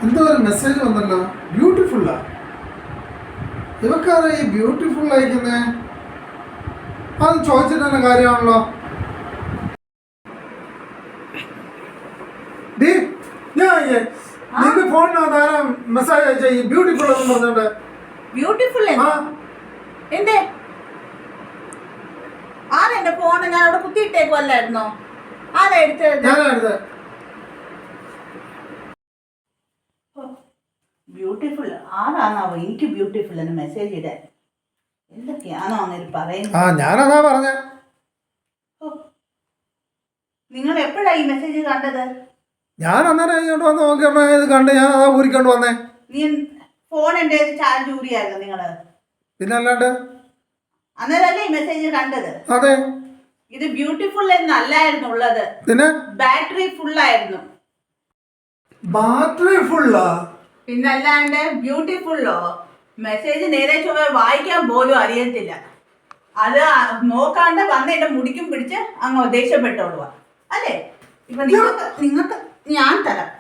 എന്തോ ഒരു മെസ്സേജ് വന്നല്ലോ, ബ്യൂട്ടിഫുള്ളാ. ഇവക്കാരാ ഈ ബ്യൂട്ടിഫുൾ അയക്കുന്നേ? അത് ചോദിച്ചിട്ട് തന്നെ കാര്യമാണല്ലോ. നിന്റെ ഫോണിനകത്ത് ആരാ മെസ്സേജ് അയച്ച ഈ ബ്യൂട്ടിഫുൾ എന്ന് പറഞ്ഞോണ്ട്? ബ്യൂട്ടിഫുൾ എന്റെ ആരെന്റെ ഫോണ് ഞാൻ അവിടെ കുത്തിയിട്ടേക്കുവല്ലായിരുന്നോ? ആരാ എടുത്തത്? ഞാനാ എടുത്തത്. ബ്യൂട്ടിഫുൾ ആരാണാവോ എനിക്ക് ബ്യൂട്ടിഫുൾ എന്ന് മെസ്സേജ് ഇടാൻ? എന്തൊക്കെയാണോ അങ്ങനെ പറയുന്നത്? ഞാനതാ പറഞ്ഞ. നിങ്ങൾ എപ്പോഴാ ഈ മെസ്സേജ് കണ്ടത്? ഞാൻ അന്നേരം ഇങ്ങോട്ട് വന്ന് നോക്കിയപ്പോ ഇത് കണ്ട് ഞാൻ അതാ ഊരിക്കൊണ്ട് വന്നേ. നീ ഫോൺ എന്റെ ചാർജ് ഊരിയായിരുന്നു നിങ്ങള്? പിന്നെ അല്ലാണ്ട് അന്നേരല്ലേ ഈ മെസ്സേജ് കണ്ടത്? അതെ. ഇത് ബ്യൂട്ടിഫുൾ എന്നല്ലായിരുന്നു ഉള്ളത്, പിന്നെ ബാറ്ററി ഫുള്ളായിരുന്നു. ബാറ്ററി ഫുള്ളാ? പിന്നല്ലാണ്ട് ബ്യൂട്ടിഫുള്ളോ? മെസ്സേജ് നേരെ ചൊവ്വേ വായിക്കാൻ പോലും അറിയത്തില്ല. അത് നോക്കാണ്ട് വന്ന് എന്റെ മുടിക്കും പിടിച്ച് അങ്ങ് ദേഷ്യപ്പെട്ടോളുക അല്ലേ? ഇപ്പൊ നിങ്ങൾക്ക് ഞാൻ തരാം.